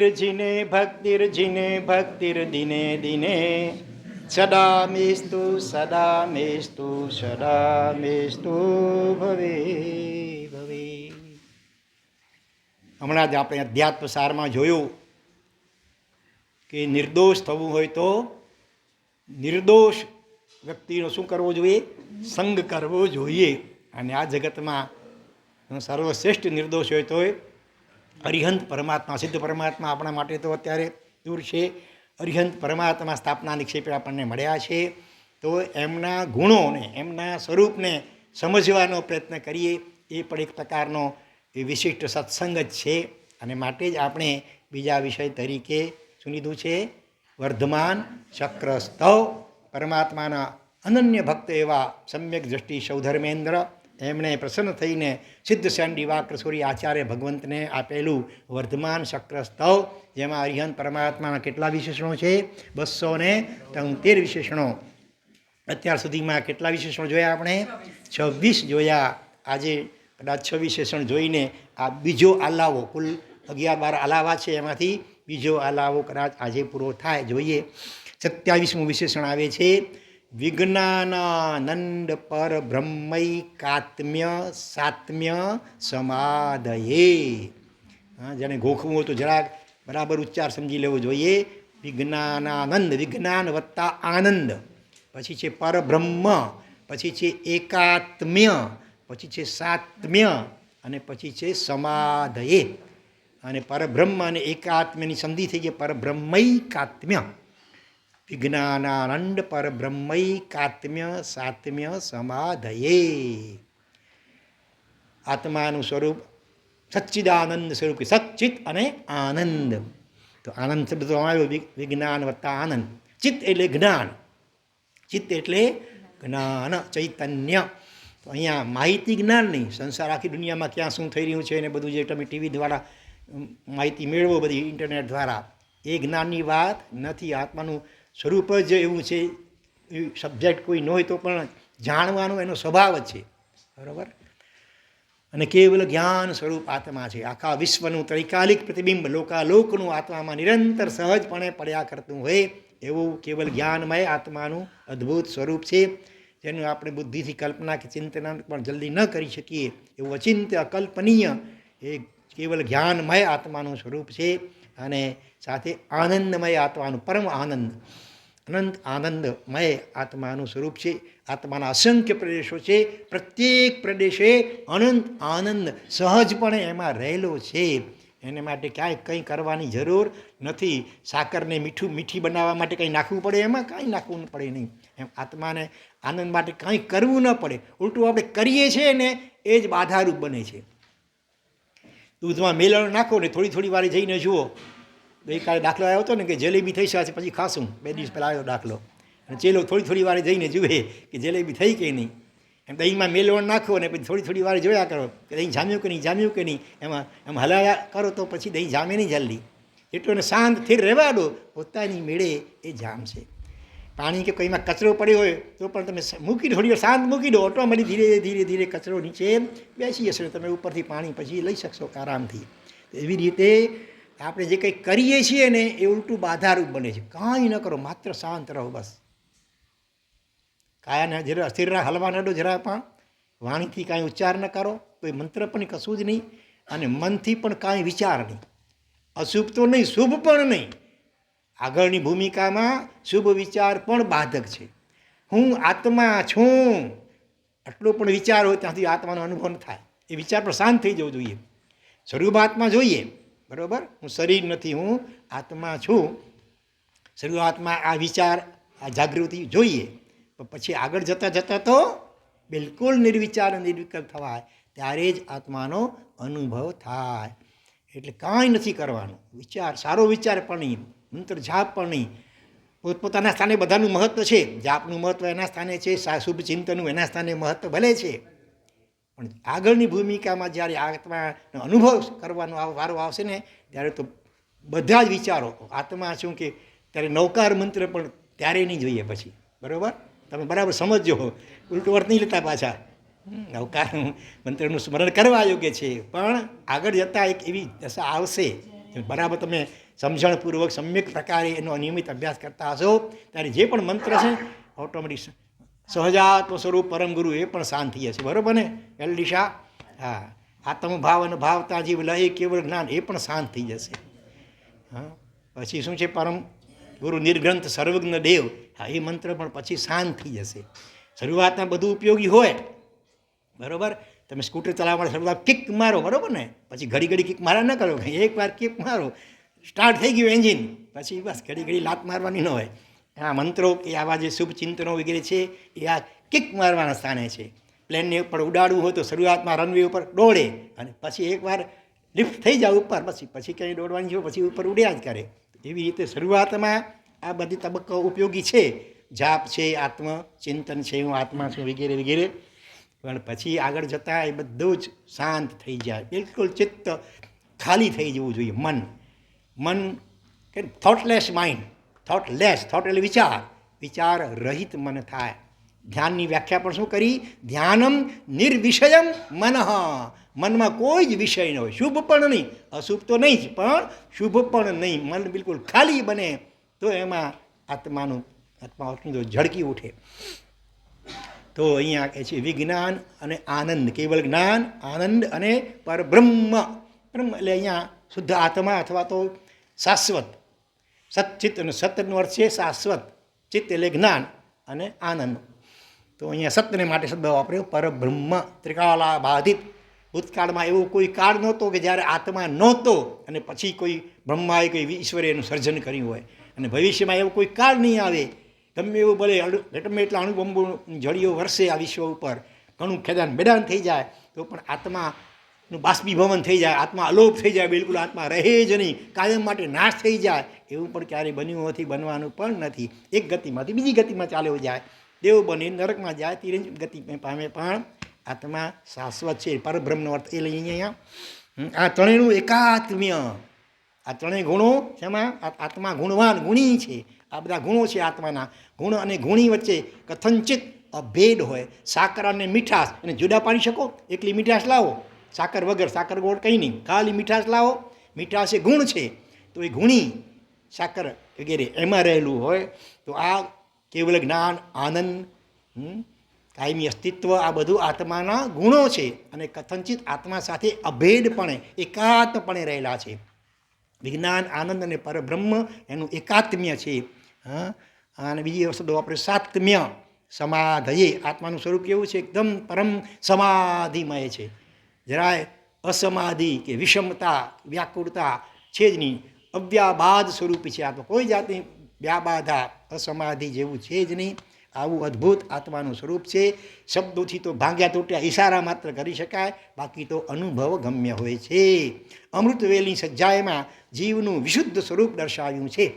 ભક્તિર્જીને ભક્તિર્જીને ભક્તિર્દિને દિને સદા મેસ્તુ સદા મેસ્તુ સદા મેસ્તુ ભવે ભવે. હમણાં જ આપણે અધ્યાત્મ સારમાં જોયું કે નિર્દોષ થવું હોય તો નિર્દોષ વ્યક્તિનો શું કરવો જોઈએ? સંગ કરવો જોઈએ. અને આ જગતમાં સર્વશ્રેષ્ઠ નિર્દોષ હોય તો અરિહંત પરમાત્મા, સિદ્ધ પરમાત્મા આપણા માટે તો અત્યારે દૂર છે. અરિહંત પરમાત્મા સ્થાપના નિક્ષેપે આપણને મળ્યા છે. તો એમના ગુણોને, એમના સ્વરૂપને સમજવાનો પ્રયત્ન કરીએ. એ પણ એક પ્રકારનો એ વિશિષ્ટ સત્સંગ જ છે. અને માટે જ આપણે બીજા વિષય તરીકે શું લીધું છે? વર્ધમાન ચક્રસ્તવ. પરમાત્માના અનન્ય ભક્ત એવા સમ્યક દ્રષ્ટિ સૌધર્મેન્દ્ર, એમણે પ્રસન્ન થઈને સિદ્ધ સેન દિવાકર સૂરી આચાર્ય ભગવંતને આપેલું વર્ધમાન ચક્રસ્તવ, જેમાં અરિહંત પરમાત્માના કેટલા વિશેષણો છે? 273 વિશેષણો. અત્યાર સુધીમાં કેટલા વિશેષણો જોયા આપણે? 26 જોયા. આજે કદાચ 6 વિશેષણ જોઈને આ બીજો આલાવો, કુલ 11-12 આલાવા છે, એમાંથી બીજો આલાવો કદાચ આજે પૂરો થાય. જોઈએ. 27મું વિશેષણ આવે છે વિજ્ઞાનાનંદ પર બ્રહ્મૈકાત્મ્ય સાત્મ્ય સમાધયે. જેને ગોખવું હોય તો જરાક બરાબર ઉચ્ચાર સમજી લેવો જોઈએ. વિજ્ઞાનાનંદ, વિજ્ઞાન વત્તા આનંદ, પછી છે પરબ્રહ્મ, પછી છે એકાત્મ્ય, પછી છે સાત્મ્ય, અને પછી છે સમાધયે. અને પરબ્રહ્મ અને એકાત્મ્યની સંધિ થઈ ગઈ પરબ્રહ્મૈકાત્મ્ય. વિજ્ઞાનાનંદ પરબ્રહ્મૈકાત્મ્ય સાત્મ્ય સમાધયે. આત્માનું સ્વરૂપ સચ્ચિદાનંદ સ્વરૂપ, સચ્ચિત અને આનંદ. તો આનંદ શબ્દ તો આવ્યો, વિજ્ઞાન વત્તા આનંદ. ચિત્ત એટલે જ્ઞાન, ચિત્ત એટલે જ્ઞાન, ચૈતન્ય. તો અહીંયા માહિતી જ્ઞાન નહીં, સંસાર આખી દુનિયામાં ક્યાં શું થઈ રહ્યું છે એને બધું જે તમે ટીવી દ્વારા માહિતી મેળવો, બધી ઇન્ટરનેટ દ્વારા, એ જ્ઞાનની વાત નથી. આત્માનું સ્વરૂપ જ એવું છે. સબ્જેક્ટ કોઈ ન હોય તો પણ જાણવાનો એનો સ્વભાવ જ છે. બરાબર? અને કેવલ જ્ઞાન સ્વરૂપ આત્મા છે. આખા વિશ્વનું ત્રિકાલિક પ્રતિબિંબ લોકાલોકનું આત્મામાં નિરંતર સહજપણે પડ્યા કરતું હોય એવું કેવલ જ્ઞાનમય આત્માનું અદ્ભુત સ્વરૂપ છે, જેનું આપણે બુદ્ધિથી કલ્પના કે ચિંતન પણ જલ્દી ન કરી શકીએ એવું અચિંત્ય અકલ્પનીય એ કેવલ જ્ઞાનમય આત્માનું સ્વરૂપ છે. અને સાથે આનંદમય આત્માનું પરમ આનંદ, અનંત આનંદમય આત્માનું સ્વરૂપ છે. આત્માના અસંખ્ય પ્રદેશો છે. પ્રત્યેક પ્રદેશે અનંત આનંદ સહજપણે એમાં રહેલો છે. એને માટે ક્યાંય કંઈ કરવાની જરૂર નથી. સાકરને મીઠી બનાવવા માટે કંઈ નાખવું પડે? એમાં કાંઈ નાખવું ન પડે નહીં. એમ આત્માને આનંદ માટે કાંઈ કરવું ન પડે. ઉલટું આપણે કરીએ છીએ ને એ જ બાધારૂપ બને છે. દૂધમાં મેલણ નાખો ને થોડી વારે જઈને જુઓ. ગઈકાલે દાખલો આવ્યો હતો ને કે જલેબી થઈ છે પછી ખાશું. 2 દિવસ પહેલાં આવ્યો દાખલો. અને ચેલો થોડી વારે જઈને જુએ કે જલેબી થઈ કે નહીં. એમ દહીંમાં મેલવણ નાખો ને પછી થોડી વારે જોયા કરો કે દહીં જામ્યું કે નહીં, જામ્યું કે નહીં. એમ હલાવ્યા કરો તો પછી દહીં જામે નહીં જલ્દી. એટલું એને શાંત સ્થિર રહેવા દો, પોતાની મેળે એ જામશે. પાણી કે કોઈમાં કચરો પડ્યો હોય તો પણ તમે મૂકી દો, થોડી વાર શાંત મૂકી દો, ઓટોમેટિક ધીરે ધીરે કચરો નીચે બેસી જશે. તમે ઉપરથી પાણી પછી લઈ શકશો આરામથી. એવી રીતે આપણે જે કંઈ કરીએ છીએ ને એ ઉલટું બાધારૂપ બને છે. કાંઈ ન કરો, માત્ર શાંત રહો બસ. કાયાને જરા સ્થિર હલવા ન દો, જરા પણ વાણીથી કાંઈ ઉચ્ચાર ન કરો, કોઈ મંત્ર પણ કશું જ નહીં, અને મનથી પણ કાંઈ વિચાર નહીં. અશુભ તો નહીં, શુભ પણ નહીં. આગળની ભૂમિકામાં શુભ વિચાર પણ બાધક છે. હું આત્મા છું આટલો પણ વિચાર હોય ત્યાંથી આત્માનો અનુભવ ન થાય. એ વિચાર પણ શાંત થઈ જવો જોઈએ. શરૂઆતમાં જોઈએ, બરાબર, હું શરીર નથી, હું આત્મા છું. શરૂઆતમાં આ વિચાર, આ જાગૃતિ જોઈએ. પણ પછી આગળ જતાં તો બિલકુલ નિર્વિચાર નિર્વિકલ્પ થવાય, ત્યારે જ આત્માનો અનુભવ થાય. એટલે કાંઈ નથી કરવાનું. વિચાર, સારો વિચાર પણ નહીં, મંત્ર જાપ પણ નહીં. પોતપોતાના સ્થાને બધાનું મહત્ત્વ છે. જાપનું મહત્ત્વ એના સ્થાને છે, શુભ ચિંતનનું એના સ્થાને મહત્ત્વ ભલે છે. પણ આગળની ભૂમિકામાં જ્યારે આત્માનો અનુભવ કરવાનો વારો આવશે ને ત્યારે તો બધા જ વિચારો આત્મા શું કે ત્યારે નૌકાર મંત્ર પણ ત્યારે નહીં જોઈએ પછી. બરાબર? તમે બરાબર સમજજો, ઉલટું અર્થ નહીં લેતા પાછા. નૌકાર મંત્રનું સ્મરણ કરવા યોગ્ય છે, પણ આગળ જતાં એક એવી દશા આવશે બરાબર તમે સમજણપૂર્વક સમ્યક પ્રકારે એનો નિયમિત અભ્યાસ કરતા હશો ત્યારે જે પણ મંત્ર છે ઓટોમેટિક સહજાત્મ સ્વરૂપ પરમ ગુરુ એ પણ શાંત થઈ જશે. બરાબર ને એલડીશા? હા, આત્મભાવ અને ભાવતા જીવ લય કેવળ જ્ઞાન એ પણ શાંત થઈ જશે. હા, પછી શું છે? પરમ ગુરુ નિર્ગ્રંથ સર્વજ્ઞ દેવ, હા એ મંત્ર પણ પછી શાંત થઈ જશે. શરૂઆતમાં બધું ઉપયોગી હોય, બરાબર. તમે સ્કૂટર ચલાવવા માટે શરૂઆત કિક મારો, બરાબર ને, પછી ઘડી ઘડી કિક મારા ન કરો. એકવાર કિક મારો, સ્ટાર્ટ થઈ ગયું એન્જિન, પછી બસ ઘડી ઘડી લાત મારવાની ન હોય. આ મંત્રો કે આવા જે શુભ ચિંતનો વગેરે છે એ આ કિક મારવાના સ્થાને છે. પ્લેનને ઉપર ઉડાડવું હોય તો શરૂઆતમાં રનવે ઉપર દોડે અને પછી એકવાર લિફ્ટ થઈ જાય ઉપર, પછી કંઈ દોડવાની જો પછી ઉપર ઉડ્યા જ કરે. એવી રીતે શરૂઆતમાં આ બધી તબક્કાઓ ઉપયોગી છે. જાપ છે, આત્મચિંતન છે, હું આત્મા છું વગેરે વગેરે. પણ પછી આગળ જતાં એ બધું જ શાંત થઈ જાય, બિલકુલ ચિત્ત ખાલી થઈ જવું જોઈએ. મન કે થોટલેસ માઇન્ડ, થોટ એટલે વિચાર રહિત મન થાય. ધ્યાનની વ્યાખ્યા પણ શું કરી? ધ્યાનમ નિર્વિષયમ મનઃ, મનમાં કોઈ જ વિષય ન હોય, શુભ પણ નહીં, અશુભ તો નહીં જ, પણ શુભ પણ નહીં. મન બિલકુલ ખાલી બને તો એમાં આત્મા ઝળકી ઉઠે. તો અહીંયા કહે છે વિજ્ઞાન અને આનંદ, કેવલ જ્ઞાન, આનંદ અને પરબ્રહ્મ. બ્રહ્મ એટલે અહીંયા શુદ્ધ આત્મા અથવા તો શાશ્વત સચ્ચિત, અને સતનો અર્થ છે શાશ્વત. ચિત્ત એટલે જ્ઞાન અને આનંદ. તો અહીંયા સત્યને માટે શબ્દ વાપર્યો પરબ્રહ્મ. ત્રિકાલા બાધિત, ભૂતકાળમાં એવો કોઈ કાળ નહોતો કે જ્યારે આત્મા નહોતો અને પછી કોઈ બ્રહ્માએ કોઈ ઈશ્વરે એનું સર્જન કર્યું હોય, અને ભવિષ્યમાં એવો કોઈ કાળ નહીં આવે. ગમે એવું ભલે ગમે એટલા અણુબંબુ જળીઓ વરસે આ વિશ્વ ઉપર, ઘણું ખેદાન બેદાન થઈ જાય તો પણ આત્માનું બાષ્પીભવન થઈ જાય, આત્મા અલોપ થઈ જાય, બિલકુલ આત્મા રહે જ નહીં, કાયમ માટે નાશ થઈ જાય, એવું પણ ક્યારેય બન્યું નથી, બનવાનું પણ નથી. એક ગતિમાંથી બીજી ગતિમાં ચાલ્યો જાય, દેવ બની નરકમાં જાય, તિરંજ ગતિ પામે, પણ આત્મા શાશ્વત છે. પરબ્રહ્મનો અર્થ એ લઈ અહીંયા આ ત્રણેયનું એકાત્મ્ય. આ ત્રણેય ગુણો શેમાં? આત્મા ગુણવાન, ગુણી છે. આ બધા ગુણો છે આત્માના. ગુણ અને ગુણી વચ્ચે કથનચિત અભેદ હોય. સાકર અને મીઠાશ એને જુદા પાડી શકો? એકલી મીઠાશ લાવો, સાકર વગર, સાકર ગોળ કંઈ નહીં, ખાલી મીઠાશ લાવો. મીઠાશ એ ગુણ છે, તો એ ગુણી સાકર વગેરે એમાં રહેલું હોય. તો આ કેવલ જ્ઞાન, આનંદ, કાયમી અસ્તિત્વ, આ બધું આત્માના ગુણો છે. અને કથનચિત આત્મા સાથે અભેદપણે, એકાત્મપણે રહેલા છે. વિજ્ઞાન, આનંદ અને પરબ્રહ્મ એનું એકાત્મ્ય છે. હા, અને બીજી શબ્દ વાપરે સાત્મ્ય, સમાધયે. આત્માનું સ્વરૂપ કેવું છે? એકદમ પરમ સમાધિમય છે. જરાય અસમાધિ કે વિષમતા, વ્યાકુળતા છે જ નહીં. અવ્યાબાદ સ્વરૂપી છે આત્મા, કોઈ જાતની વ્યાબાધા, અસમાધિ જેવું છે જ નહીં. આવું અદ્ભુત આત્માનું સ્વરૂપ છે. શબ્દોથી તો ભાંગ્યા તૂટ્યા ઈશારા માત્ર કરી શકાય, બાકી તો અનુભવ ગમ્ય હોય છે. અમૃતવેલની સજ્જાએમાં જીવનું વિશુદ્ધ સ્વરૂપ દર્શાવ્યું છે.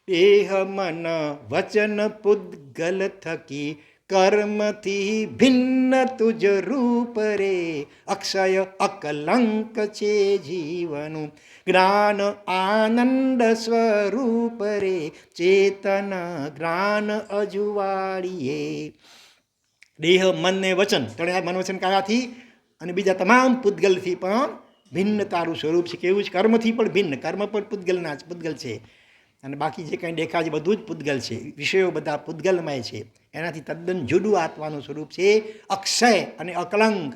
દેહ મન વચન પૂદગલ થકી કર્મથી ભિન્ન તુજ રૂપ રે, અક્ષય અકલંક છે જીવનું જ્ઞાન આનંદ સ્વરૂપ રે, ચેતન જ્ઞાન અજુવાળીએ. દેહ, મન ને વચન, ત્રણે મન વચન કાયાથી અને બીજા તમામ પૂદગલથી પણ ભિન્ન તારું સ્વરૂપ છે. કેવું છે? કર્મથી પણ ભિન્ન, કર્મ પણ પૂદગલ છે, અને બાકી જે કંઈ દેખાય છે બધું જ પૂદગલ છે. વિષયો બધા પૂદગલમય છે. એનાથી તદ્દન જુદું આત્માનું સ્વરૂપ છે. અક્ષય અને અકલંક,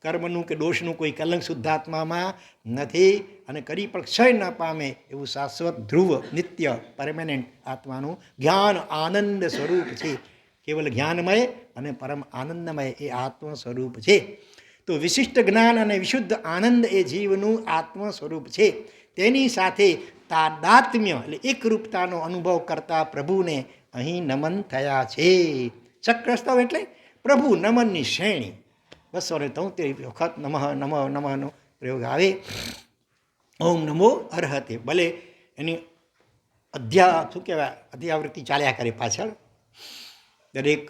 કર્મનું કે દોષનું કોઈ કલંક શુદ્ધાત્મામાં નથી, અને કરી પણ ક્ષય ન પામે એવું શાશ્વત ધ્રુવ, નિત્ય, પરમેનન્ટ આત્માનું જ્ઞાન આનંદ સ્વરૂપ છે. કેવલ જ્ઞાનમય અને પરમ આનંદમય એ આત્મ સ્વરૂપ છે. તો વિશિષ્ટ જ્ઞાન અને વિશુદ્ધ આનંદ એ જીવનું આત્મ સ્વરૂપ છે. તેની સાથે તાદાત્મ્ય એટલે એકરૂપતાનો અનુભવ કરતા પ્રભુને અહીં નમન થયા છે. ચક્રસ્તવ એટલે પ્રભુ નમનની શ્રેણી. 273 વખત નમઃ નમઃ નમઃનો પ્રયોગ આવે. ઓમ નમો અર્હતે, ભલે એની શું કહેવાય, અધ્યાવૃત્તિ ચાલ્યા કરે પાછળ. દરેક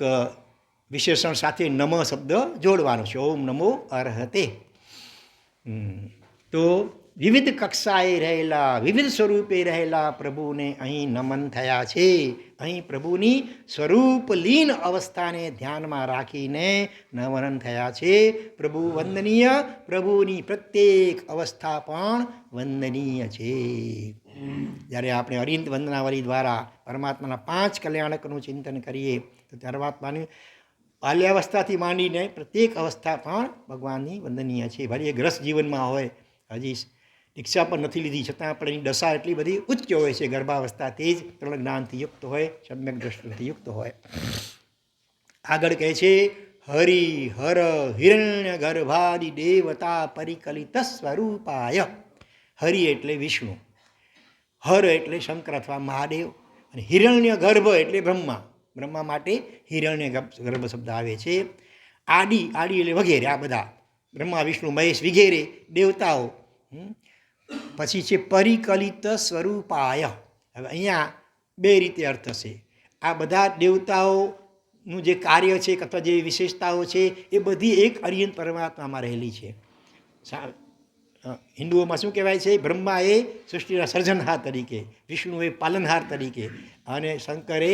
વિશેષણ સાથે નમ શબ્દ જોડવાનો છે. ઓમ નમો અર્હતે. તો વિવિધ કક્ષાએ રહેલા, વિવિધ સ્વરૂપે રહેલા પ્રભુને અહીં નમન થયા છે. અહીં પ્રભુની સ્વરૂપલીન અવસ્થાને ધ્યાનમાં રાખીને નમન થયા છે. પ્રભુ વંદનીય, પ્રભુની પ્રત્યેક અવસ્થા પણ વંદનીય છે. જ્યારે આપણે અરિહંત વંદનાવલી દ્વારા પરમાત્માના 5 કલ્યાણકનું ચિંતન કરીએ તો પરમાત્માની બાલ્યાવસ્થાથી માંડીને પ્રત્યેક અવસ્થા પણ ભગવાનની વંદનીય છે. ભલે એ ગ્રસ્ત જીવનમાં હોય, હજી દીક્ષા પણ નથી લીધી, છતાં પણ એની દશા એટલી બધી ઉચ્ચ હોય છે. ગર્ભાવસ્થા તે જ પૂર્ણ જ્ઞાનથી યુક્ત હોય, સમ્યક દ્રષ્ટિથી યુક્ત હોય. આગળ કહે છે હરિ હર હિરણ્ય ગર્ભાદિ દેવતા પરિકલિત સ્વરૂપાય. હરિ એટલે વિષ્ણુ, હર એટલે શંકર અથવા મહાદેવ, અને હિરણ્ય ગર્ભ એટલે બ્રહ્મા. બ્રહ્મા માટે હિરણ્ય ગર્ભ શબ્દ આવે છે. આદિ એટલે વગેરે, આ બધા બ્રહ્મા વિષ્ણુ મહેશ વગેરે દેવતાઓ. પછી છે પરિકલિત સ્વરૂપાય. હવે અહીંયા 2 રીતે અર્થ હશે. આ બધા દેવતાઓનું જે કાર્ય છે અથવા જે વિશેષતાઓ છે એ બધી એક અરિહંત પરમાત્મામાં રહેલી છે. હિન્દુઓમાં શું કહેવાય છે? બ્રહ્મા એ સૃષ્ટિના સર્જનહાર તરીકે, વિષ્ણુ એ પાલનહાર તરીકે, અને શંકરે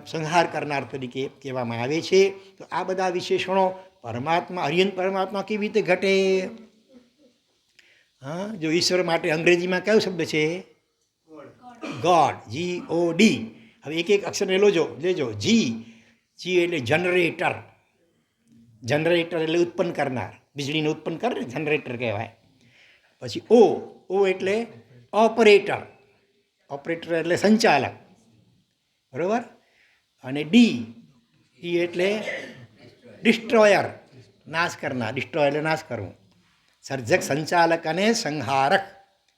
સંહાર કરનાર તરીકે કહેવામાં આવે છે. તો આ બધા વિશેષણો પરમાત્મા, અરિહંત પરમાત્મા કેવી રીતે ઘટે? જો ઈશ્વર માટે અંગ્રેજીમાં કયો શબ્દ છે? God, GOD. હવે એક અક્ષરને લેજો. જી એટલે જનરેટર. જનરેટર એટલે ઉત્પન્ન કરનાર, વીજળીને ઉત્પન્ન કરે જનરેટર કહેવાય. પછી ઓ એટલે ઓપરેટર. ઓપરેટર એટલે સંચાલક, બરાબર. અને ડી એટલે ડિસ્ટ્રોયર, નાશ કરનાર. ડિસ્ટ્રોય એટલે નાશ કરવું. સર્જક, સંચાલક અને સંહારક,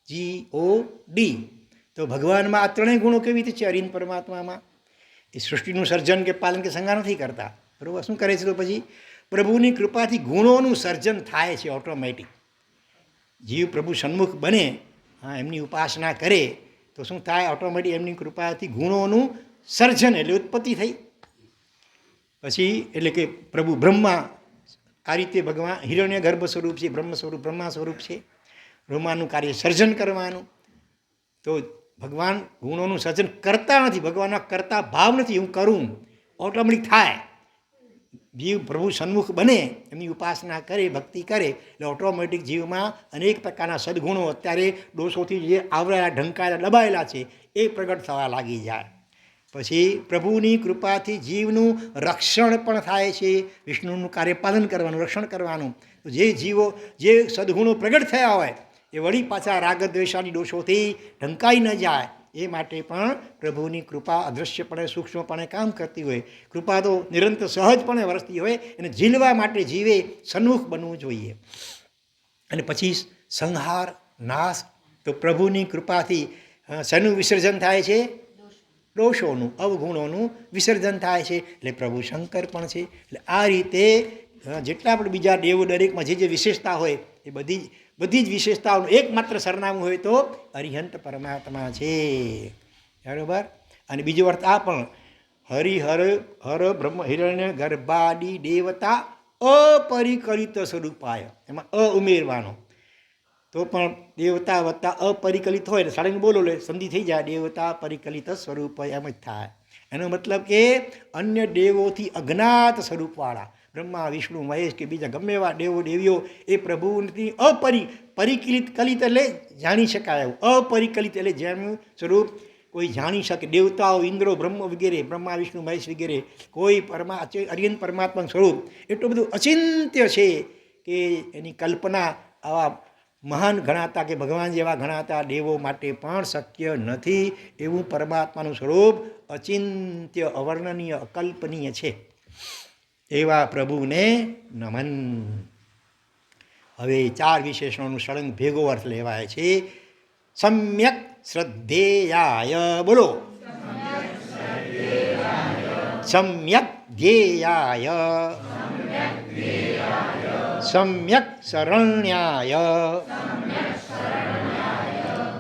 GOD. તો ભગવાનમાં આ 3 ગુણો કેવી રીતે છે? અરિહંત પરમાત્મામાં એ સૃષ્ટિનું સર્જન કે પાલન કે સંહાર નથી કરતા, બરાબર. શું કરે છે? તો પછી પ્રભુની કૃપાથી ગુણોનું સર્જન થાય છે ઓટોમેટિક. જીવ પ્રભુ સન્મુખ બને, એમની ઉપાસના કરે તો શું થાય? ઓટોમેટિક એમની કૃપાથી ગુણોનું સર્જન એટલે ઉત્પત્તિ થઈ. પછી એટલે કે પ્રભુ બ્રહ્મા આ રીતે ભગવાન હિરણ્ય ગર્ભ સ્વરૂપ છે, બ્રહ્મ સ્વરૂપ, બ્રહ્મા સ્વરૂપ છે. બ્રહ્માનું કાર્ય સર્જન કરવાનું. તો ભગવાન ગુણોનું સર્જન કરતા નથી, ભગવાનના કરતા ભાવ નથી. હું કરું, ઓટોમેટિક થાય. જીવ પ્રભુ સન્મુખ બને, એમની ઉપાસના કરે, ભક્તિ કરે એટલે ઓટોમેટિક જીવમાં અનેક પ્રકારના સદગુણો, અત્યારે દોષોથી જે આવરાયેલા, ઢંકાયેલા, દબાયેલા છે એ પ્રગટ થવા લાગી જાય. પછી પ્રભુની કૃપાથી જીવનું રક્ષણ પણ થાય છે. વિષ્ણુનું કાર્ય પાલન કરવાનું, રક્ષણ કરવાનું. તો જે જીવો, જે સદગુણો પ્રગટ થયા હોય એ વળી પાછા રાગદ્વેષાની દોષોથી ઢંકાઈ ન જાય એ માટે પણ પ્રભુની કૃપા અદૃશ્યપણે, સૂક્ષ્મપણે કામ કરતી હોય. કૃપા તો નિરંતર સહજપણે વરસતી હોય, એને ઝીલવા માટે જીવે સન્મુખ બનવું જોઈએ. અને પછી સંહાર, નાશ. તો પ્રભુની કૃપાથી શેનું વિસર્જન થાય છે? દોષોનું, અવગુણોનું વિસર્જન થાય છે. એટલે પ્રભુ શંકર પણ છે. એટલે આ રીતે જેટલા પણ બીજા દેવો, દરેકમાં જે વિશેષતા હોય એ બધી જ વિશેષતાઓનું એકમાત્ર સરનામું હોય તો અરિહંત પરમાત્મા છે, બરાબર. અને બીજો અર્થ આ પણ, હર બ્રહ્મ હિરણ્ય ગર્ભાદિ દેવતા અપરિકલિત સ્વરૂપાય. એમાં ઉમેરવાનો. તો પણ દેવતા વત્તા અપરિકલિત હોય એટલે સાડીને બોલો લે સંધિ થઈ જાય. દેવતા પરિકલિત સ્વરૂપ એમ જ થાય. એનો મતલબ કે અન્ય દેવોથી અજ્ઞાત સ્વરૂપવાળા બ્રહ્મા, વિષ્ણુ, મહેશ કે બીજા ગમે એવા દેવો દેવીઓ એ પ્રભુથી પરિકલિત એટલે જાણી શકાય એવું. અપરિકલિત એટલે જેનું સ્વરૂપ કોઈ જાણી શકે. દેવતાઓ, ઇન્દ્રો, બ્રહ્મ વગેરે, બ્રહ્મા, વિષ્ણુ, મહેશ વગેરે કોઈ અરિહંત પરમાત્માનું સ્વરૂપ એટલું બધું અચિંત્ય છે કે એની કલ્પના આવા મહાન ગણાતા કે ભગવાન જેવા ગણાતા દેવો માટે પણ શક્ય નથી. એવું પરમાત્માનું સ્વરૂપ અચિંત્ય, અવર્ણનીય, અકલ્પનીય છે. એવા પ્રભુને નમન. હવે 4 વિશેષણોનું સળંગ ભેગો અર્થ લેવાય છે. સમ્યક શ્રદ્ધેયાય, બોલો. સમ્યક ધ્યેયાય, સમ્યક શરણ્યાય,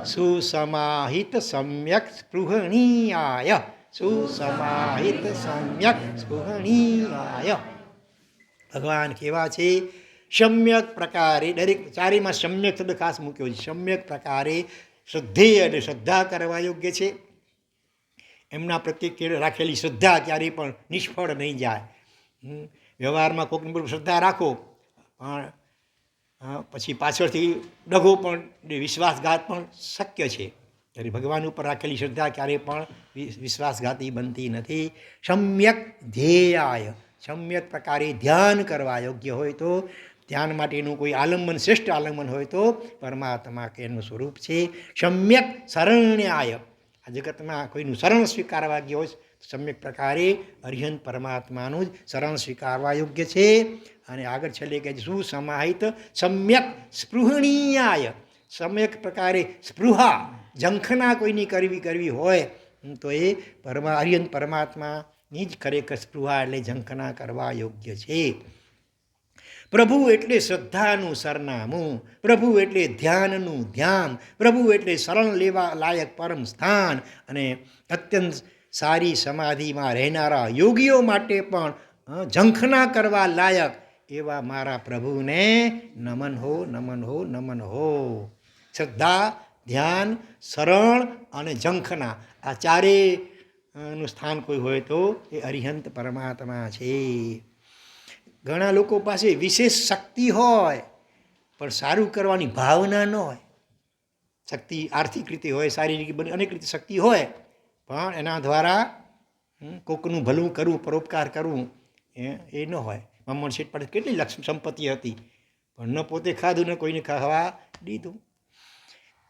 સુસમાહિત સમ્યક સ્પૃહણીયાય, સુસમાહિત સમ્યક સ્પૃહણીયાય. ભગવાન કેવા છે? સમ્યક પ્રકારે, દરેક ચારેયમાં સમ્યક શબ્દ ખાસ મૂક્યો છે. સમ્યક પ્રકારે શ્રદ્ધેય અને શ્રદ્ધા કરવા યોગ્ય છે. એમના પ્રત્યે રાખેલી શ્રદ્ધા ક્યારેય પણ નિષ્ફળ નહીં જાય. વ્યવહારમાં કોઈકની પર શ્રદ્ધા રાખો પણ પછી પાછળથી ડઘો પણ, વિશ્વાસઘાત પણ શક્ય છે. ત્યારે ભગવાન ઉપર રાખેલી શ્રદ્ધા ક્યારેય પણ વિશ્વાસઘાતી બનતી નથી. સમ્યક ધ્યેયાય, સમ્યક પ્રકારે ધ્યાન કરવા યોગ્ય હોય તો, ધ્યાન માટેનું કોઈ આલંબન, શ્રેષ્ઠ આલંબન હોય તો પરમાત્મા કે એનું સ્વરૂપ છે. સમ્યક શરણ્યાય, આ જગતમાં કોઈનું શરણ સ્વીકારવા ગયો હોય તો સમ્યક પ્રકારે અરિહંત પરમાત્માનું જ શરણ સ્વીકારવા યોગ્ય છે. અને આગળ છેલ્લે કહે છે સુસમાહિત સમ્યક સ્પૃહણીયાય, સમ્યક પ્રકારે સ્પૃહા, ઝંખના કોઈની કરવી હોય તો એ અરિહંત પરમાત્માની જ ખરેખર સ્પૃહા એટલે ઝંખના કરવા યોગ્ય છે. પ્રભુ એટલે શ્રદ્ધાનું સરનામું, પ્રભુ એટલે ધ્યાનનું ધ્યાન, પ્રભુ એટલે શરણ લેવા લાયક પરમ સ્થાન, અને અત્યંત સારી સમાધિમાં રહેનારા યોગીઓ માટે પણ ઝંખના કરવા લાયક એવા મારા પ્રભુને નમન હો, નમન હો, નમન હો. શ્રદ્ધા, ધ્યાન, શરણ અને ઝંખના, આ ચારેયનું સ્થાન કોઈ હોય તો એ અરિહંત પરમાત્મા છે. ઘણા લોકો પાસે વિશેષ શક્તિ હોય પણ સારું કરવાની ભાવના ન હોય. શક્તિ આર્થિક રીતે હોય, શારીરિક બની અનેક રીતે શક્તિ હોય, પણ એના દ્વારા કોકનું ભલું કરવું, પરોપકાર કરવું એ ન હોય. મમ્મણ શેઠ પાસે કેટલી લક્ષ્મી સંપત્તિ હતી, પણ ન પોતે ખાધું ને કોઈને ખાવા દીધું.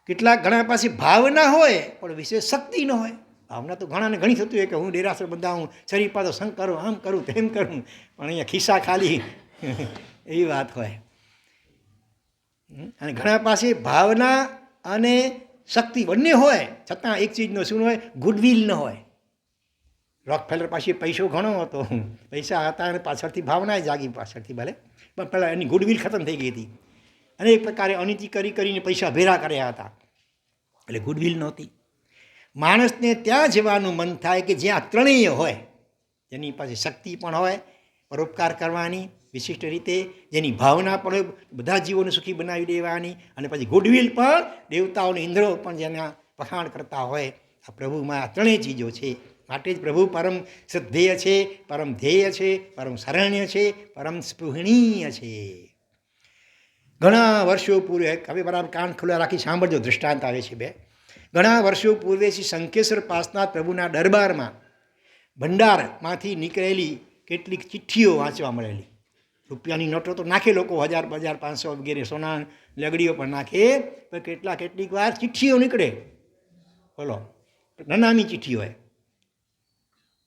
કેટલાક ઘણા પાસે ભાવના હોય પણ વિશેષ શક્તિ ન હોય. ભાવના તો ઘણાને ઘણી થતું હોય કે હું ડેરાસર બંધાવું, શરીર પાછો સંગ કરું, આમ કરું, તેમ કરું, પણ અહીંયા ખિસ્સા ખાલી એવી વાત હોય. અને ઘણા પાસે ભાવના અને શક્તિ બંને હોય છતાં એક ચીજનો શું હોય? ગુડવિલ ન હોય. રોકફેલર પાસે પૈસો ઘણો હતો, પૈસા હતા અને પાછળથી ભાવના જાગી પાછળથી, ભલે પણ પહેલાં એની ગુડવિલ ખતમ થઈ ગઈ હતી. અને એક પ્રકારે અનિતિ કરીને પૈસા ભેરા કર્યા હતા, એટલે ગુડવિલ નહોતી. માણસને ત્યાં જવાનું મન થાય કે જ્યાં ત્રણેય હોય, જેની પાસે શક્તિ પણ હોય પરોપકાર કરવાની વિશિષ્ટ રીતે, જેની ભાવના પણ હોય બધા જીવોને સુખી બનાવી દેવાની, અને પછી ગુડવિલ પણ દેવતાઓને ઇન્દ્રો પણ જેના વખાણ કરતા હોય. આ પ્રભુમાં આ ત્રણેય ચીજો છે. માટે જ પ્રભુ પરમ શ્રદ્ધેય છે, પરમ ધ્યેય છે, પરમ શરણ્ય છે, પરમ સ્પૃહણીય છે. ઘણા વર્ષો પૂર્વે, હવે બરાબર કાન ખુલ્લા રાખી સાંભળજો, દૃષ્ટાંત આવે છે બે. ઘણા વર્ષો પૂર્વે શ્રી શંખેશ્વર પાસનાથ પ્રભુના દરબારમાં ભંડારમાંથી નીકળેલી કેટલીક ચિઠ્ઠીઓ વાંચવા મળેલી. રૂપિયાની નોટો તો નાખે લોકો, 1000, 500 વગેરે સોના લગડીઓ પણ નાખે, પણ કેટલીક વાર ચિઠ્ઠીઓ નીકળે, બોલો, નનામી ચિઠ્ઠી હોય.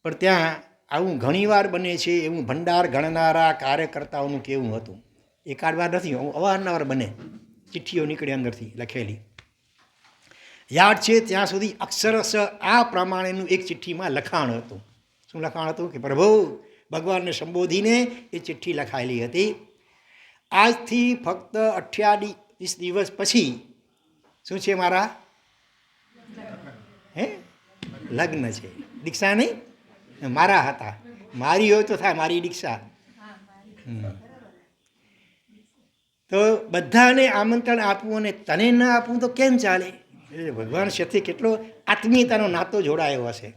પણ ત્યાં આવું ઘણીવાર બને છે એવું ભંડાર ગણનારા કાર્યકર્તાઓનું કેવું હતું. એકાદ વાર નથી, અવારનવાર બને, ચિઠ્ઠીઓ નીકળે અંદરથી લખેલી. યાદ છે ત્યાં સુધી અક્ષરશ આ પ્રમાણેનું એક ચિઠ્ઠીમાં લખાણ હતું. શું લખાણ હતું? કે પ્રભુ ભગવાનને સંબોધીને એ ચિઠ્ઠી લખાયેલી હતી. આજથી ફક્ત 28 દિવસ પછી શું છે? મારા લગ્ન છે. દીક્ષા નહીં, મારા હતા. મારી હોય તો થાય મારી દીક્ષા. તો બધાને આમંત્રણ આપવું અને તને ન આપવું તો કેમ ચાલે? એટલે ભગવાન સાથે કેટલો આત્મીયતાનો નાતો જોડાયો હશે.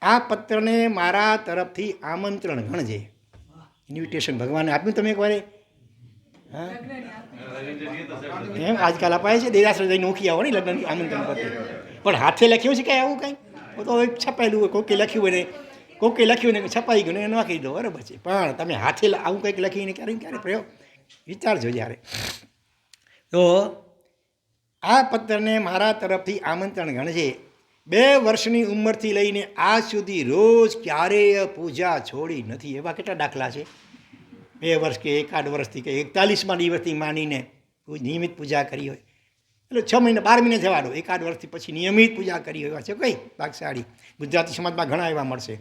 આ પત્રને મારા તરફથી આમંત્રણ ગણજે, ઇન્વિટેશન ભગવાને આપ્યું. તમે એક વાર એમ આજકાલ અપાય છે, દેરાસર જઈને મૂકી આવો ને લગ્ન આમંત્રણ પત્ર, પણ હાથે લખ્યું છે કાંઈ આવું કાંઈ? તો હવે છપાયેલું હોય, કોકે લખ્યું ને છપાઈ ગયું ને નાખી દો, બરાબર છે. પણ તમે હાથે આવું કંઈક લખીને ક્યારે પ્રયોગ વિચારજો જ્યારે. તો આ પત્રને મારા તરફથી આમંત્રણ ગણજે. 2 વર્ષની ઉંમરથી લઈને આજ સુધી રોજ ક્યારેય પૂજા છોડી નથી. એવા કેટલા દાખલા છે? 2 વર્ષ કે 1 વર્ષથી કે 41મા દિવસથી માનીને નિયમિત પૂજા કરી હોય. એટલે 6 મહિના 12 મહિને જવા દો, 1 વર્ષથી પછી નિયમિત પૂજા કરી હોય છે. કઈ ભાગશાળી ગુજરાતી સમાજમાં ઘણા એવા મળશે.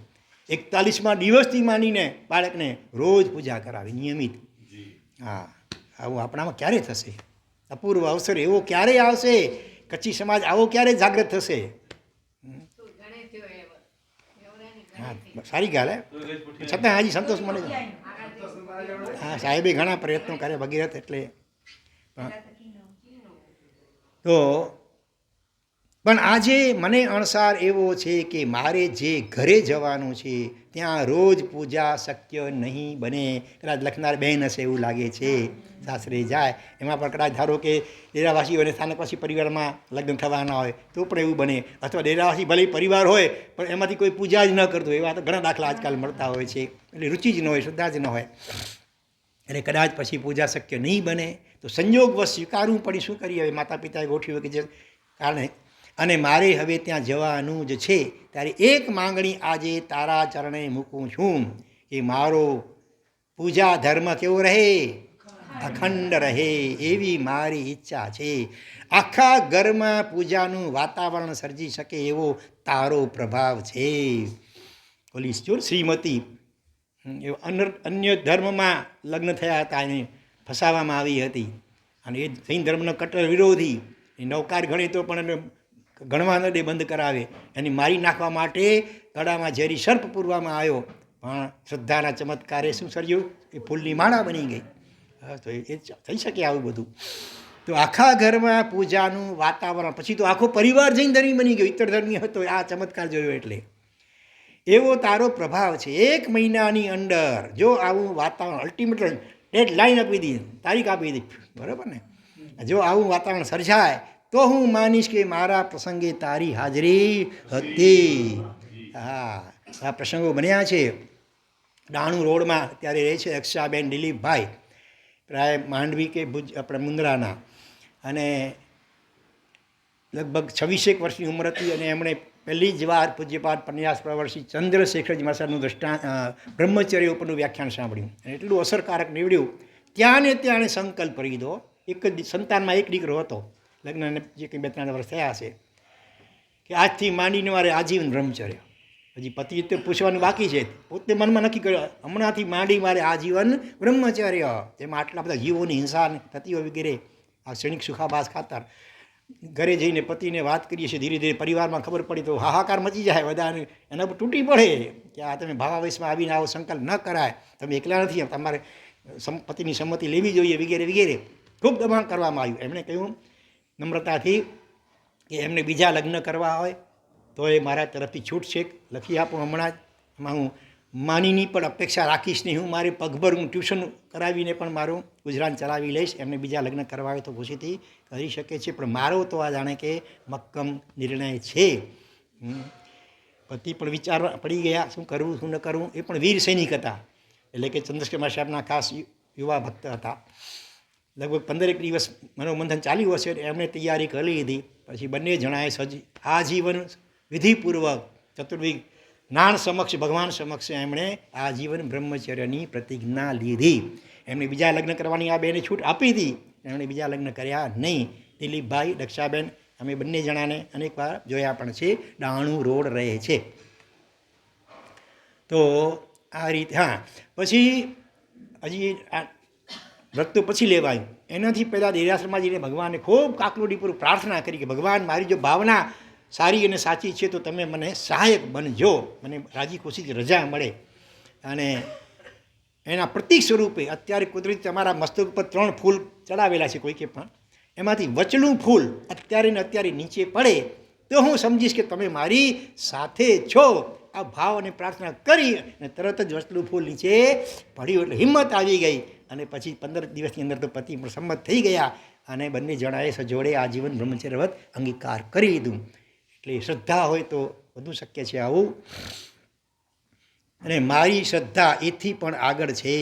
41મા દિવસથી માનીને બાળકને રોજ પૂજા કરાવી નિયમિત. હા, આવું આપણામાં ક્યારે થશે? અપૂર્વ અવસર એવો ક્યારે આવશે? કચ્છી સમાજ આવો ક્યારે જાગૃત થશે? હા, સારી ગાલ હે, છતાં હજી સંતોષ મળે છે. હા, સાહેબે ઘણા પ્રયત્નો કર્યા ભગીરથ, એટલે તો પણ આજે મને અણસાર એવો છે કે મારે જે ઘરે જવાનું છે ત્યાં રોજ પૂજા શક્ય નહીં બને. કદાચ લખનાર બહેન હશે એવું લાગે છે. સાસરે જાય. એમાં પણ કદાચ ધારો કે ડેરાવાસી અને સ્થાનકવાસી પરિવારમાં લગ્ન થવાના હોય તો પણ એવું બને, અથવા ડેરાવાસી ભલે પરિવાર હોય પણ એમાંથી કોઈ પૂજા જ ન કરતો હોય, એવા તો ઘણા દાખલા આજકાલ મળતા હોય છે. એટલે રુચિ જ ન હોય, શ્રદ્ધા જ ન હોય, એટલે કદાચ પછી પૂજા શક્ય નહીં બને તો સંયોગવશ સ્વીકારવું પડી. શું કરીએ હવે, માતા પિતાએ ગોઠવ્યું કે જે કારણે, અને મારે હવે ત્યાં જવાનું જ છે, ત્યારે એક માંગણી આજે તારા ચરણે મૂકું છું કે મારો પૂજા ધર્મ કેવો રહે, અખંડ રહે, એવી મારી ઈચ્છા છે. આખા ઘરમાં પૂજાનું વાતાવરણ સર્જી શકે એવો તારો પ્રભાવ છે. ઓલી જો શ્રીમતી અન્ય ધર્મમાં લગ્ન થયા હતા, એને ફસાવવામાં આવી હતી, અને એ જૈન ધર્મનો કટ્ટર વિરોધી, એ નવકાર ગણી તો પણ એને ગણવા ન દે, બંધ કરાવે. એની મારી નાખવા માટે ગળામાં ઝેરી સર્પ પૂરવામાં આવ્યો, પણ શ્રદ્ધાના ચમત્કારે શું સર્જ્યું, એ ફૂલની માળા બની ગઈ. તો એ થઈ શકે આવું બધું. તો આખા ઘરમાં પૂજાનું વાતાવરણ, પછી તો આખો પરિવાર જૈન ધર્મી બની ગયો, ઇતર ધર્મી હતો, આ ચમત્કાર જોયો એટલે. એવો તારો પ્રભાવ છે. 1 મહિનાની અંદર જો આવું વાતાવરણ, અલ્ટિમેટ ડેડ લાઈન આપી દીધી, તારીખ આપી દીધી, બરાબર ને, જો આવું વાતાવરણ સર્જાય તો હું માનીશ કે મારા પ્રસંગે તારી હાજરી હતી. હા, આ પ્રસંગો બન્યા છે. ડાણું રોડમાં અત્યારે રહે છે અક્ષાબેન દિલીપભાઈ, પ્રાય માંડવી કે ભુજ આપણે મુંદ્રાના, અને લગભગ 26 વર્ષની ઉંમર હતી, અને એમણે પહેલી જ વાર પૂજ્યપાદ પન્યાસ પ્રવર્ષી ચંદ્રશેખરજી મહારાજનું બ્રહ્મચર્ય ઉપરનું વ્યાખ્યાન સાંભળ્યું, અને એટલું અસરકારક નીવડ્યું. ત્યાં ને ત્યાં સંકલ્પ કરી દો. એક જ સંતાનમાં એક દીકરો હતો, લગ્નને જે કંઈ 2-3 વર્ષ થયા છે, કે આજથી માંડીને મારે આજીવન બ્રહ્મચર્ય. હજી પતિ તો પૂછવાનું બાકી છે, પોતે મનમાં નક્કી કર્યો હમણાંથી માંડી મારે આજીવન બ્રહ્મચર્ય. તેમાં આટલા બધા જીવોની હિંસા થતી હોય વગેરે, આ ક્ષણિક સુખાભાસ ખાતર ઘરે જઈને પતિને વાત કરીએ છીએ, ધીરે ધીરે પરિવારમાં ખબર પડી તો હાહાકાર મચી જાય, બધાને એના પર તૂટી પડે કે આ તમે ભાવાવેશમાં આવીને આવો સંકલ્પ ન કરાય, તમે એકલા નથી, તમારે પતિની સંમતિ લેવી જોઈએ વગેરે વગેરે. ખૂબ દબાણ કરવામાં આવ્યું. એમણે કહ્યું નમ્રતાથી કે એમને બીજા લગ્ન કરવા હોય તો એ મારા તરફથી છૂટ છે, લખી આપું હમણાં જ. એમાં હું માનીની પણ અપેક્ષા રાખીશ નહીં, હું મારી પગભર હું ટ્યુશન કરાવીને પણ મારું ગુજરાન ચલાવી લઈશ. એમને બીજા લગ્ન કરવા હોય તો ખુશીથી કરી શકે છે, પણ મારો તો આ જાણે કે મક્કમ નિર્ણય છે. પતિ પણ વિચાર પડી ગયા, શું કરવું શું ન કરવું. એ પણ વીર સૈનિક હતા, એટલે કે ચંદ્રશેખર સાહેબના ખાસ યુવા ભક્ત હતા. લગભગ 15 દિવસ મનોમંથન ચાલ્યું હશે, એમણે તૈયારી કરી લીધી. પછી બંને જણાએ આજીવન વિધિપૂર્વક ચતુર્વિધ જ્ઞાન સમક્ષ, ભગવાન સમક્ષ એમણે આજીવન બ્રહ્મચર્યની પ્રતિજ્ઞા લીધી. એમણે બીજા લગ્ન કરવાની આ બેને છૂટ આપી હતી, એમણે બીજા લગ્ન કર્યા નહીં. દિલીપભાઈ, દક્ષાબેન, અમે બંને જણાને અનેકવાર જોયા પણ છે, ડાણું રોડ રહે છે. તો આ રીતે. હા, પછી હજી આ વ્રત તો પછી લેવાયું. એનાથી પહેલાં દેરાસરમાં જઈને ભગવાનને ખૂબ કાકલુડીપૂર્વક પ્રાર્થના કરી કે ભગવાન, મારી જો ભાવના સારી અને સાચી છે તો તમે મને સહાયક બનજો, મને રાજી ખુશીથી રજા મળે. અને એના પ્રતિક સ્વરૂપે અત્યારે કુદરતી તમારા મસ્તક પર 3 ફૂલ ચડાવેલા છે કોઈકે પણ, એમાંથી વચલું ફૂલ અત્યારે ને અત્યારે નીચે પડે તો હું સમજીશ કે તમે મારી સાથે છો. આ ભાવ અને પ્રાર્થના કરી અને તરત જ વચલું ફૂલ નીચે પડ્યું, એટલે હિંમત આવી ગઈ. અને પછી 15 દિવસની અંદર તો પતિ પણ સંમત થઈ ગયા, અને બંને જણાએ સજોડે આજીવન બ્રહ્મચર્ય વ્રત અંગીકાર કરી લીધું. એટલે શ્રદ્ધા હોય તો વધુ શક્ય છે આવું. અને મારી શ્રદ્ધા એથી પણ આગળ છે,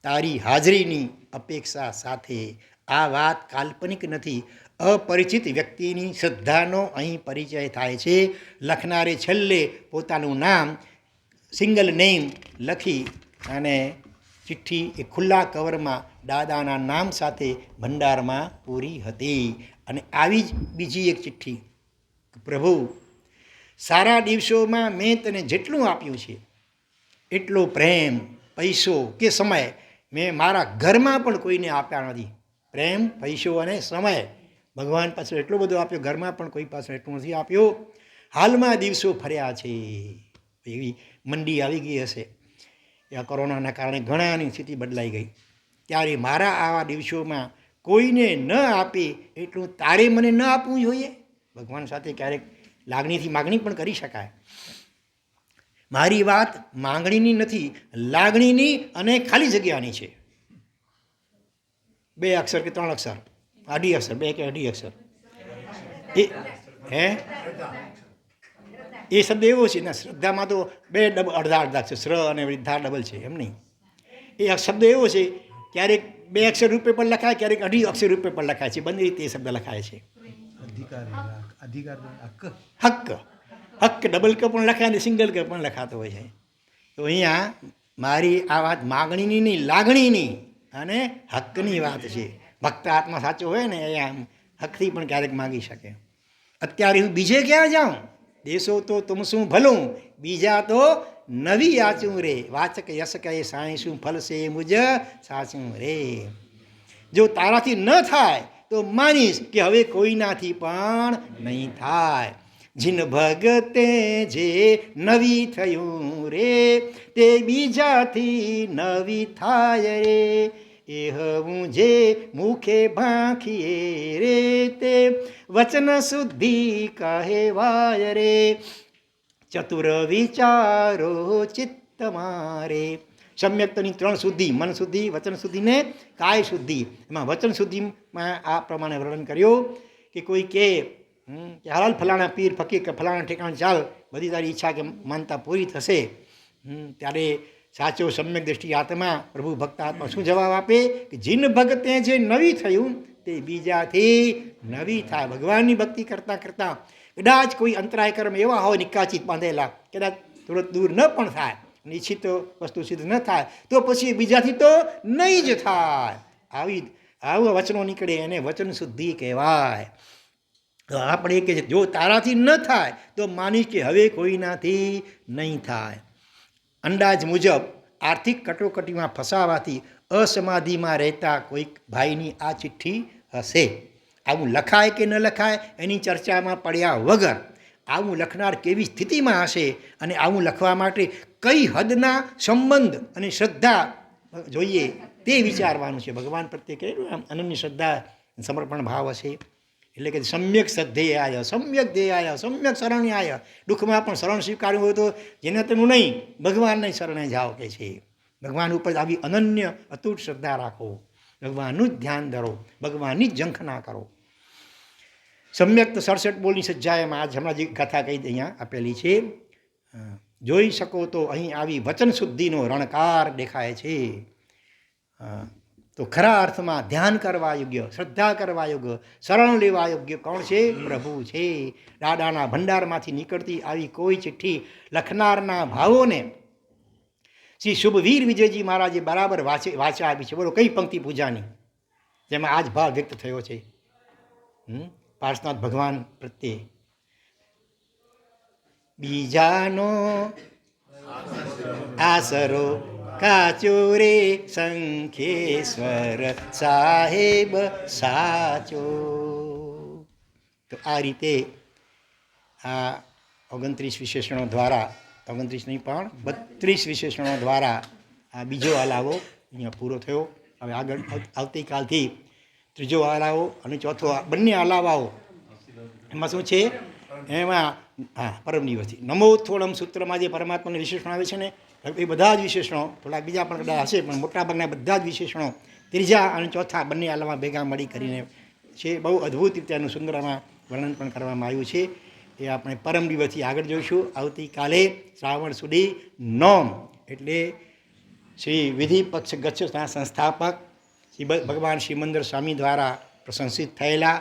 તારી હાજરીની અપેક્ષા સાથે. આ વાત કાલ્પનિક નથી, અપરિચિત વ્યક્તિની શ્રદ્ધાનો અહીં પરિચય થાય છે. લખનારે છેલ્લે પોતાનું નામ, સિંગલ નેમ લખી અને ચિઠ્ઠી એ ખુલ્લા કવરમાં દાદાના નામ સાથે ભંડારમાં પૂરી હતી. અને આવી જ બીજી એક ચિઠ્ઠી, પ્રભુ, સારા દિવસોમાં મેં તને જેટલું આપ્યું છે એટલો પ્રેમ, પૈસો કે સમય મેં મારા ઘરમાં પણ કોઈને આપ્યા નથી. પ્રેમ, પૈસો અને સમય ભગવાન પાસે એટલો બધો આપ્યો, ઘરમાં પણ કોઈ પાસે એટલું નથી આપ્યો. હાલમાં દિવસો ફર્યા છે, એવી મંડી આવી ગઈ હશે, આ કોરોનાના કારણે ઘણાની સ્થિતિ બદલાઈ ગઈ. ત્યારે મારા આવા દિવસોમાં કોઈને ન આપે એટલું તારે મને ન આપવું જોઈએ. ભગવાન સાથે ક્યારેક લાગણીથી માગણી પણ કરી શકાય. મારી વાત માંગણીની નથી, લાગણીની અને ખાલી જગ્યાની છે. 2 અક્ષર કે 3 અક્ષર, અઢી અક્ષર, 2 કે અઢી અક્ષર. એ એ શબ્દ એવો છે ને, શ્રદ્ધામાં તો 2 અડધા અડધા છે, શ્ર અને વૃદ્ધા ડબલ છે, એમ નહીં. એ શબ્દ એવો છે, ક્યારેક 2 અક્ષર રૂપે પણ લખાય, ક્યારેક અઢી અક્ષર રૂપે પણ લખાય છે. બંને રીતે એ શબ્દ લખાય છે. હક્ક, હક્ક ડબલ ક પણ લખાય અને સિંગલ ક પણ લખાતો હોય છે. તો અહીંયા મારી આ વાત માગણીની નહીં, લાગણીની અને હક્કની વાત છે. ભક્ત આત્મા સાચો હોય ને એ આમ હકથી પણ ક્યારેક માગી શકે. અત્યારે હું બીજે ક્યાં જાઉં, દેશો તો તુમ શું ભલું, બીજા તો નવી આચું રે, વાચક યશ કહે સાંઈ શું ફલ છે મુજ સાચું રે. જો તારાથી ન થાય તો માનીશ કે હવે કોઈનાથી પણ નહીં થાય. જીન ભગતે જે નવી થયું રે, તે બીજાથી નવી થાય રે. એ હું જે મુખે ભાંખીએ રે, તે વચન શુદ્ધિ કહેવાય રે. ચતુર વિચારો ચિત્ત મારે. સમ્યક્તની 3 શુદ્ધિ, મન શુદ્ધિ, વચન શુદ્ધિ ને કાય શુદ્ધિ. એમાં વચન શુદ્ધિમાં આ પ્રમાણે વર્ણન કર્યું કે કોઈ કે હાલ ફલાણા પીર ફકીર કે ફલાણા ઠેકાણે ચાલ, બધી તારી ઈચ્છા કે માનતા પૂરી થશે. ત્યારે સાચો સમ્યક દ્રષ્ટિ આત્મા, પ્રભુ ભક્ત આત્મા શું જવાબ આપે કે જીન ભગતે જે નવી થયું તે બીજાથી નવી થાય. ભગવાનની ભક્તિ કરતાં કરતાં કદાચ કોઈ અંતરાય કર્મ એવા હોય નિકાચિત બાંધેલા, કદાચ તુરંત દૂર ન પણ થાય, નિશ્ચિત વસ્તુ સિદ્ધ ન થાય, તો પછી બીજાથી તો નહીં જ થાય. આવા વચનો નીકળે એને વચન શુદ્ધિ કહેવાય. તો આપણે કે જો તારાથી ન થાય તો માનીશ કે હવે કોઈનાથી નહીં થાય. અંદાજ મુજબ આર્થિક કટોકટીમાં ફસાવાથી અસમાધિમાં રહેતા કોઈક ભાઈની આ ચિઠ્ઠી હશે. આવું લખાય કે ન લખાય એની ચર્ચામાં પડ્યા વગર આવું લખનાર કેવી સ્થિતિમાં હશે અને આવું લખવા માટે કઈ હદના સંબંધ અને શ્રદ્ધા જોઈએ તે વિચારવાનું છે. ભગવાન પ્રત્યે કેવું અનન્ય શ્રદ્ધા સમર્પણ ભાવ હશે. એટલે કે સમ્યક શ્રદ્ધેયાય, સમ્યક ધ્યેયાય, સમ્યક શરણ્યાય. દુઃખમાં પણ શરણ સ્વીકાર્યું હોય તો જેને તેનું નહીં, ભગવાનને શરણે જાઓ કે છે. ભગવાન ઉપર આવી અનન્ય અતૂટ શ્રદ્ધા રાખો, ભગવાનનું જ ધ્યાન ધરો, ભગવાનની જ ઝંખના કરો. સમ્યક 67 બોલની સજ્જાએમાં આજ હમણાં જે કથા કહી અહીંયા આપેલી છે, જોઈ શકો તો અહીં આવી વચન શુદ્ધિનો રણકાર દેખાય છે. તો ખરા અર્થમાં ધ્યાન કરવા યોગ્ય, શ્રદ્ધા કરવા યોગ્ય, શરણ લેવા યોગ્ય કોણ છે? પ્રભુ છે. દાદાના ભંડારમાંથી નીકળતી આવી કોઈ ચિઠ્ઠી લખનારના ભાવોને શ્રી શુભવીર વિજયજી મહારાજે બરાબર વાંચા આપી છે. બોલો કઈ પંક્તિ પૂજાની જેમાં આજ ભાવ વ્યક્ત થયો છે પાર્શનાથ ભગવાન પ્રત્યે? બીજાનો આસરો કાચો રે શંખેશ્વર સાહેબ સાચો. તો આ રીતે આ 29 વિશેષણો દ્વારા, 29 નહીં પણ 32 વિશેષણો દ્વારા આ બીજો આલાવો અહીંયા પૂરો થયો. હવે આગળ આવતીકાલથી ત્રીજો આલાવો અને ચોથો, બંને આલાવાઓ એમાં શું છે? એમાં પરમ દિવસથી નમોત્થોળમ સૂત્રમાં જે પરમાત્માના વિશેષણો આવે છે ને, એ બધા જ વિશેષણો, થોડાક બીજા પણ કદાચ હશે, પણ મોટાભાગના બધા જ વિશેષણો ત્રીજા અને ચોથા બંને આલામાં ભેગા મળી કરીને છે. બહુ અદ્ભુત રીતે એનું સુંદરમાં વર્ણન પણ કરવામાં આવ્યું છે. એ આપણે પરમ દિવસથી આગળ જોઈશું. આવતીકાલે શ્રાવણ સુધી નોમ એટલે શ્રી વિધિ પક્ષ ગચ્છના સંસ્થાપક શ્રી ભગવાન શ્રીમંદર સ્વામી દ્વારા પ્રશંસિત થયેલા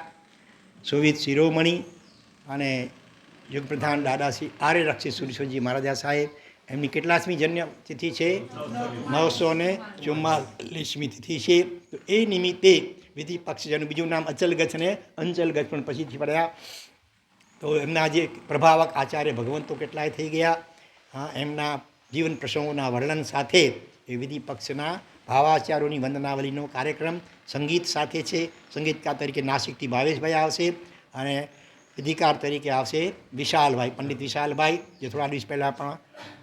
સુવિધ શિરોમણી અને યુગપ્રધાન દાદા શ્રી આર્ય રક્ષિત સુરેશ્વરજી મહારાજા સાહેબ, એમની કેટલાસમી જન્ય તિથિ છે? 944મી તિથિ છે. તો એ નિમિત્તે વિધિ પક્ષ, જેનું બીજું નામ અચલગચ્છ અને અંચલગચ્છ પણ પછીથી પડ્યા. તો એમના જે પ્રભાવક આચાર્ય ભગવંતો કેટલાય થઈ ગયા. એમના જીવન પ્રસંગોના વર્ણન સાથે એ વિધિ પક્ષના ભાવાચાર્યોની વંદનાવલીનો કાર્યક્રમ સંગીત સાથે છે. સંગીતકાર તરીકે નાસિકથી ભાવેશભાઈ આવશે અને વિધિકાર તરીકે આવશે વિશાલભાઈ, પંડિત વિશાલભાઈ, જે થોડા દિવસ પહેલાં પણ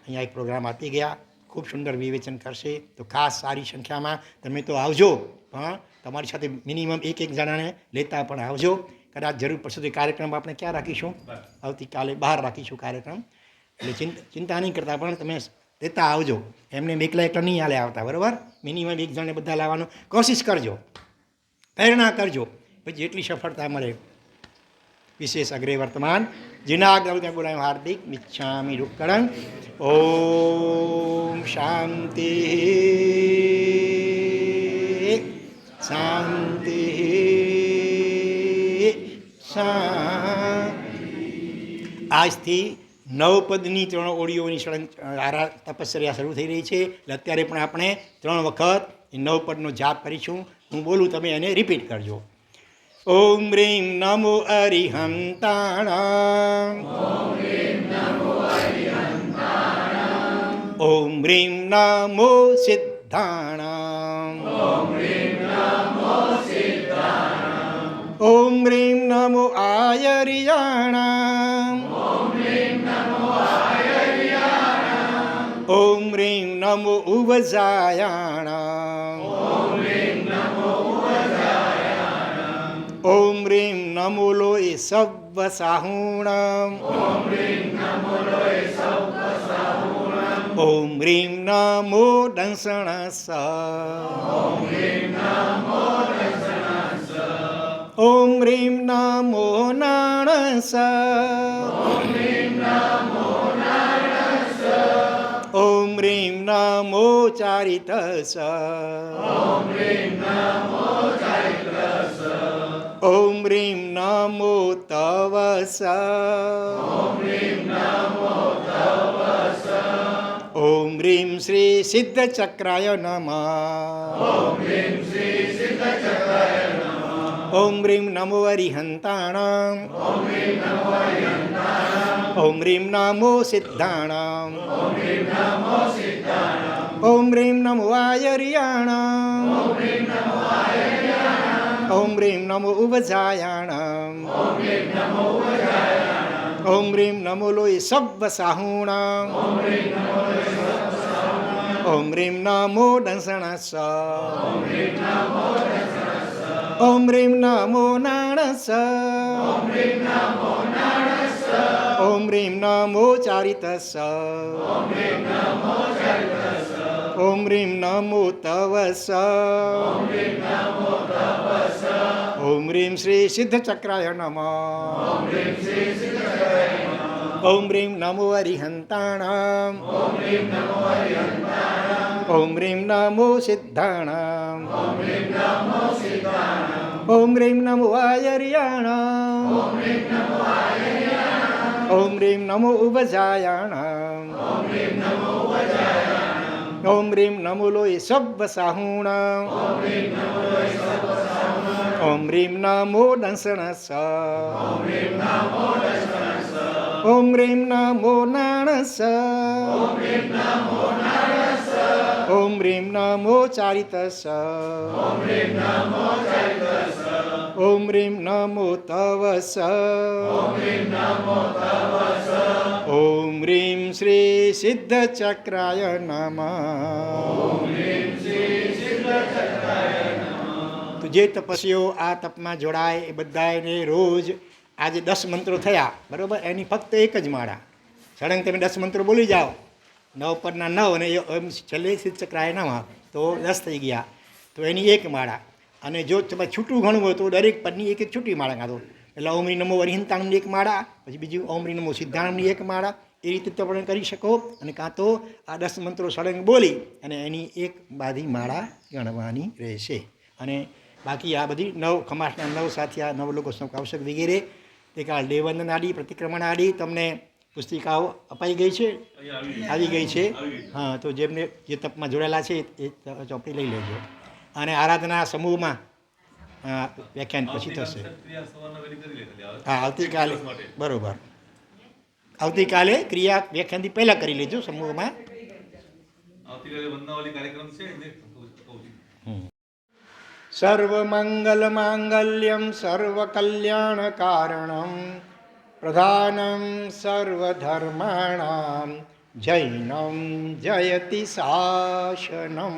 અહીંયા એક પ્રોગ્રામ આપી ગયા. ખૂબ સુંદર વિવેચન કરશે. તો ખાસ સારી સંખ્યામાં તમે તો આવજો, પણ તમારી સાથે મિનિમમ એક જણાને લેતા પણ આવજો. કદાચ જરૂર પડશે તો કાર્યક્રમ આપણે ક્યાં રાખીશું? આવતીકાલે બહાર રાખીશું કાર્યક્રમ. એટલે ચિંતા નહીં કરતા, પણ તમે લેતા આવજો. એમને એકલા નહીં હાલે આવતા, બરાબર? મિનિમમ એક જણને બધા લાવવાનું કોશિશ કરજો. પ્રેરણા કરજો, પછી જેટલી સફળતા મળે. વિશેષ અગ્રે વર્તમાન જીનાગ્રહ બોલાય હાર્દિક મિચ્છામી રૂપકરણ. ઓમ શાંતિ શાંતિ આજથી 9 પદની 3 ઓળીઓની તપસ્યા શરૂ થઈ રહી છે. એટલે અત્યારે પણ આપણે 3 વખત એ 9 પદનો જાપ કરીશું. હું બોલું, તમે એને રિપીટ કરજો. ઓમ રીમ નમો અરિહંતાણામ. ઓમ રીમ નમો સિદ્ધાણામ. ઓમ રીમ નમો આયર્યાણામ. ઓમ રીમ નમો ઉવજાયાણામ. ઓમ રીમ નમો લોય સવ્વ સાહુણામ. ઓમ રીમ નમો દંસણસ. ઓમ રીમ નમો નાણસ. ઓમ રીમ નમો ચારિતસ. ઓમ રીમ નમો તવસ. ઓમ રીમ શ્રી સિદ્ધચક્રાય નમઃ. ઓમ રીમ નમો અરિહંતાણામ. ઓમ રીમ નમો સિદ્ધાણામ. ઓમ રીમ નમો આયર્યાણામ. ઓમ રીમ નમો ઉવજાયાણામ. ઓમ રીમ નમો લોય સવ્વ સાહુણામ. ઓમ રીમ નમો દંસણસ. ઓમ રીમ નમો નાણસ. ઓમ રીમ નમો ચારિતસ. ઓમ રીમ નમો તવસ. ઓમ રીમ શ્રી સિદ્ધચક્રાય નમઃ. ઓમ રીમ નમો અરિહંતાણામ. ઓમ રીમ નમો સિદ્ધાણામ. ઓમ રીમ નમો આયર્યાણામ. ઓમ રીમ નમો ઉવજાયાણામ. ઓમ રીમ નમો લોય સવ્વ સાહુણામ. ઓમ રીમ નમો દંસણસ. ઓમ રીમ નમો નાણસ. ઓમ રીમ નમો ચારિતસ. ઓમ રીમ નમો તવસ. ઓમ રીમ શ્રી સિદ્ધચક્રાય નમઃ. તો જે તપસ્વીઓ આ તપમાં જોડાય એ બધાને રોજ આજે 10 મંત્રો થયા, બરાબર, એની ફક્ત એક જ માળા. સળંગ તમે 10 મંત્રો બોલી જાઓ, 9 પદના 9 અને એમ છેલ્લે સિદ્ધચક્રાય નમઃ, તો 10 થઈ ગયા. તો એની એક માળા. અને જો તમે છૂટું ગણવું હોય તો દરેક પદની એક છૂટી માળા કાઢો. એટલે ઓમ રીમ નમો અરિહંતાણની એક માળા, પછી બીજું ઓમ રીમ નમો સિદ્ધાણની એક માળા. એ રીતે તમે કરી શકો. અને કાં તો આ 10 મંત્રો સળંગ બોલી અને એની એક બાધી માળા ગણવાની રહેશે. અને બાકી આ બધી 9 ખમાસના 9 સાથિયા, 9 લોકો આવશ્યક વગેરે તે કાળ દેવવંદન આદિ, પ્રતિક્રમણ આદિ તમને પુસ્તિકાઓ અપાઈ ગઈ છે, આવી ગઈ છે. હા, તો જેમને જે તપમાં જોડાયેલા છે એ ચોપડી લઈ લેજો. અને આરાધના સમૂહમાં વ્યાખ્યાન પછી થશે. હા, આવતીકાલે, બરાબર, આવતીકાલે ક્રિયા વ્યાખ્યાનથી પહેલાં કરી લેજો સમૂહમાં. સર્વમંગલ માંગલ્યમ સર્વકલ્યાણકારણમ પ્રધાનમ સર્વધર્માણામ જૈનમ જયતિ શાસનમ.